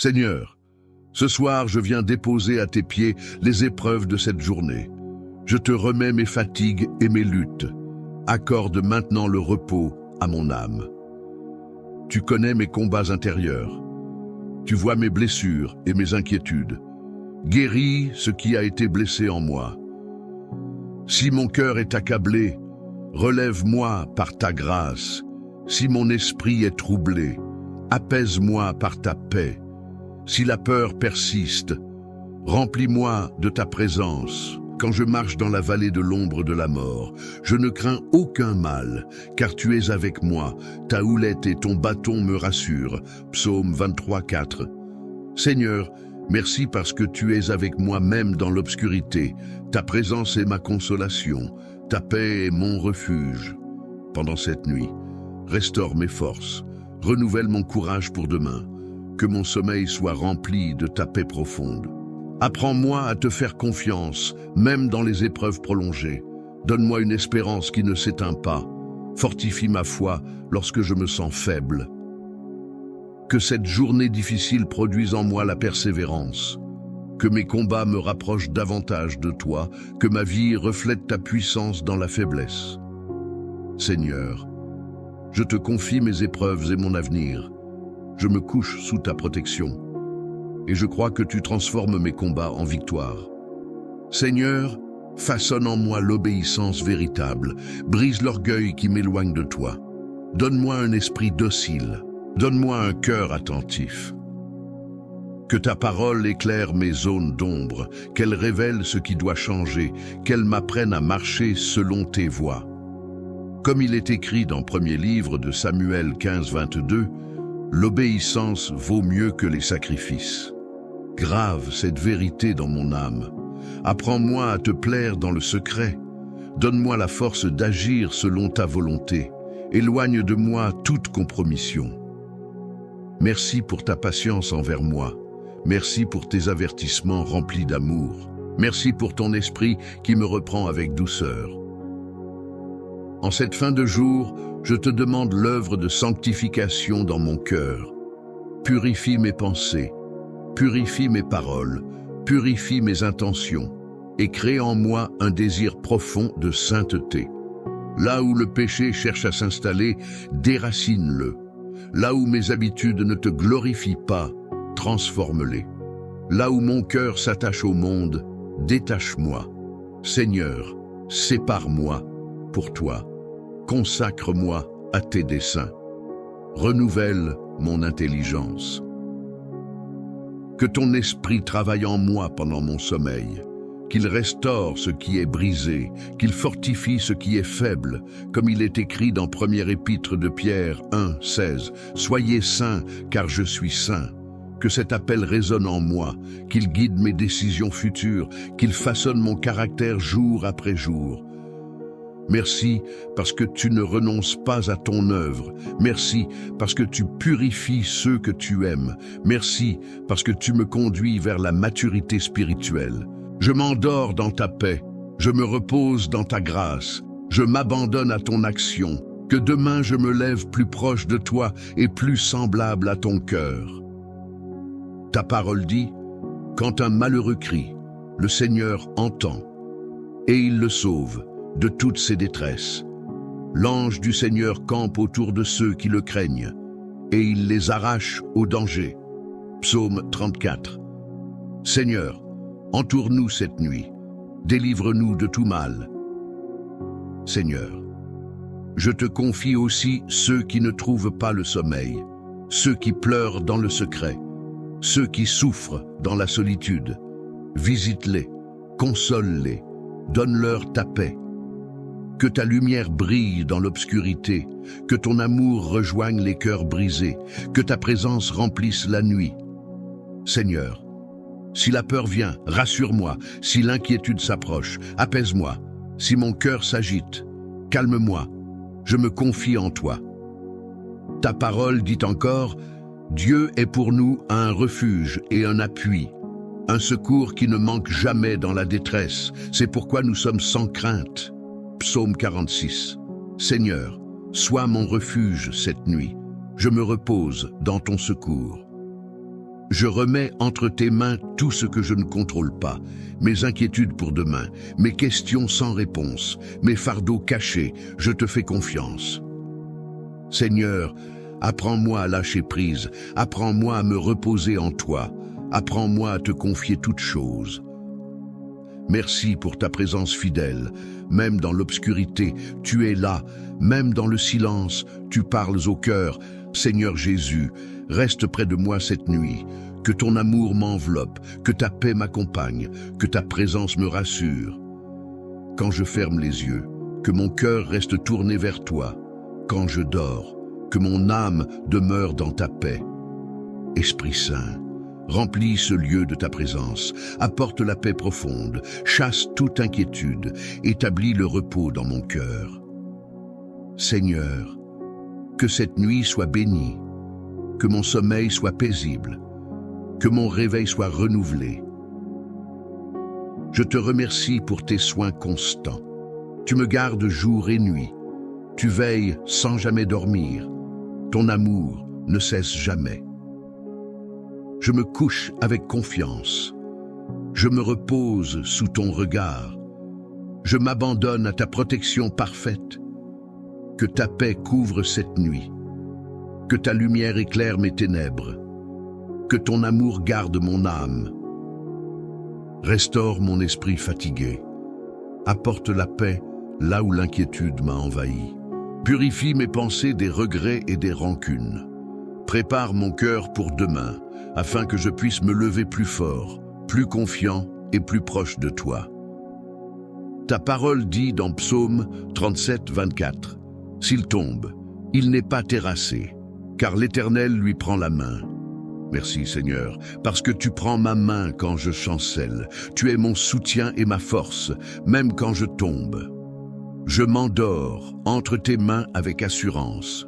Seigneur, ce soir je viens déposer à tes pieds les épreuves de cette journée. Je te remets mes fatigues et mes luttes. Accorde maintenant le repos à mon âme. Tu connais mes combats intérieurs. Tu vois mes blessures et mes inquiétudes. Guéris ce qui a été blessé en moi. Si mon cœur est accablé, relève-moi par ta grâce. Si mon esprit est troublé, apaise-moi par ta paix. Si la peur persiste, remplis-moi de ta présence. Quand je marche dans la vallée de l'ombre de la mort, je ne crains aucun mal, car tu es avec moi. Ta houlette et ton bâton me rassurent. Psaume 23, 4. Seigneur, merci parce que tu es avec moi même dans l'obscurité. Ta présence est ma consolation. Ta paix est mon refuge. Pendant cette nuit, restaure mes forces. Renouvelle mon courage pour demain. Que mon sommeil soit rempli de ta paix profonde. Apprends-moi à te faire confiance, même dans les épreuves prolongées. Donne-moi une espérance qui ne s'éteint pas. Fortifie ma foi lorsque je me sens faible. Que cette journée difficile produise en moi la persévérance. Que mes combats me rapprochent davantage de toi, que ma vie reflète ta puissance dans la faiblesse. Seigneur, je te confie mes épreuves et mon avenir. Je me couche sous ta protection, et je crois que tu transformes mes combats en victoire. Seigneur, façonne en moi l'obéissance véritable, brise l'orgueil qui m'éloigne de toi. Donne-moi un esprit docile, donne-moi un cœur attentif. Que ta parole éclaire mes zones d'ombre, qu'elle révèle ce qui doit changer, qu'elle m'apprenne à marcher selon tes voies. Comme il est écrit dans premier livre de Samuel 15, 22, l'obéissance vaut mieux que les sacrifices. Grave cette vérité dans mon âme. Apprends-moi à te plaire dans le secret. Donne-moi la force d'agir selon ta volonté. Éloigne de moi toute compromission. Merci pour ta patience envers moi. Merci pour tes avertissements remplis d'amour. Merci pour ton esprit qui me reprend avec douceur. En cette fin de jour, je te demande l'œuvre de sanctification dans mon cœur. Purifie mes pensées, purifie mes paroles, purifie mes intentions et crée en moi un désir profond de sainteté. Là où le péché cherche à s'installer, déracine-le. Là où mes habitudes ne te glorifient pas, transforme-les. Là où mon cœur s'attache au monde, détache-moi. Seigneur, sépare-moi pour toi. Consacre-moi à tes desseins. Renouvelle mon intelligence. Que ton esprit travaille en moi pendant mon sommeil, qu'il restaure ce qui est brisé, qu'il fortifie ce qui est faible, comme il est écrit dans Première Épître de Pierre 1, 16. Soyez saints, car je suis saint. Que cet appel résonne en moi, qu'il guide mes décisions futures, qu'il façonne mon caractère jour après jour. Merci parce que tu ne renonces pas à ton œuvre. Merci parce que tu purifies ceux que tu aimes. Merci parce que tu me conduis vers la maturité spirituelle. Je m'endors dans ta paix. Je me repose dans ta grâce. Je m'abandonne à ton action. Que demain je me lève plus proche de toi et plus semblable à ton cœur. Ta parole dit, quand un malheureux crie, le Seigneur entend et il le sauve de toutes ses détresses. L'ange du Seigneur campe autour de ceux qui le craignent, et il les arrache au danger. Psaume 34. Seigneur, entoure-nous cette nuit, délivre-nous de tout mal. Seigneur, je te confie aussi ceux qui ne trouvent pas le sommeil, ceux qui pleurent dans le secret, ceux qui souffrent dans la solitude. Visite-les, console-les, donne-leur ta paix. Que ta lumière brille dans l'obscurité, que ton amour rejoigne les cœurs brisés, que ta présence remplisse la nuit. Seigneur, si la peur vient, rassure-moi, si l'inquiétude s'approche, apaise-moi, si mon cœur s'agite, calme-moi, je me confie en toi. Ta parole dit encore, Dieu est pour nous un refuge et un appui, un secours qui ne manque jamais dans la détresse, c'est pourquoi nous sommes sans crainte. Psaume 46. Seigneur, sois mon refuge cette nuit. Je me repose dans ton secours. Je remets entre tes mains tout ce que je ne contrôle pas, mes inquiétudes pour demain, mes questions sans réponse, mes fardeaux cachés, je te fais confiance. Seigneur, apprends-moi à lâcher prise, apprends-moi à me reposer en toi, apprends-moi à te confier toutes choses. Merci pour ta présence fidèle, même dans l'obscurité, tu es là, même dans le silence, tu parles au cœur. Seigneur Jésus, reste près de moi cette nuit, que ton amour m'enveloppe, que ta paix m'accompagne, que ta présence me rassure. Quand je ferme les yeux, que mon cœur reste tourné vers toi. Quand je dors, que mon âme demeure dans ta paix. Esprit Saint, remplis ce lieu de ta présence, apporte la paix profonde, chasse toute inquiétude, établis le repos dans mon cœur. Seigneur, que cette nuit soit bénie, que mon sommeil soit paisible, que mon réveil soit renouvelé. Je te remercie pour tes soins constants. Tu me gardes jour et nuit. Tu veilles sans jamais dormir. Ton amour ne cesse jamais. Je me couche avec confiance. Je me repose sous ton regard. Je m'abandonne à ta protection parfaite. Que ta paix couvre cette nuit. Que ta lumière éclaire mes ténèbres. Que ton amour garde mon âme. Restaure mon esprit fatigué. Apporte la paix là où l'inquiétude m'a envahi. Purifie mes pensées des regrets et des rancunes. Prépare mon cœur pour demain, afin que je puisse me lever plus fort, plus confiant et plus proche de toi. Ta parole dit dans Psaume 37, 24, « S'il tombe, il n'est pas terrassé, car l'Éternel lui prend la main. » Merci Seigneur, parce que tu prends ma main quand je chancelle. Tu es mon soutien et ma force, même quand je tombe. Je m'endors entre tes mains avec assurance.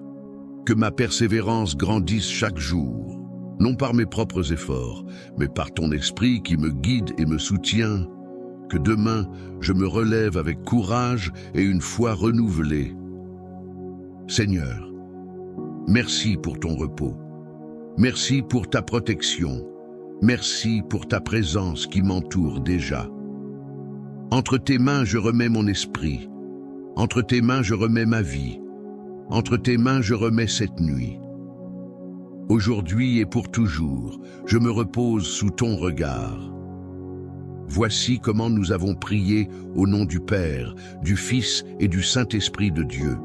Que ma persévérance grandisse chaque jour, non par mes propres efforts, mais par ton esprit qui me guide et me soutient. Que demain, je me relève avec courage et une foi renouvelée. Seigneur, merci pour ton repos. Merci pour ta protection. Merci pour ta présence qui m'entoure déjà. Entre tes mains, je remets mon esprit. Entre tes mains, je remets ma vie. Entre tes mains, je remets cette nuit. Aujourd'hui et pour toujours, je me repose sous ton regard. Voici comment nous avons prié au nom du Père, du Fils et du Saint-Esprit de Dieu.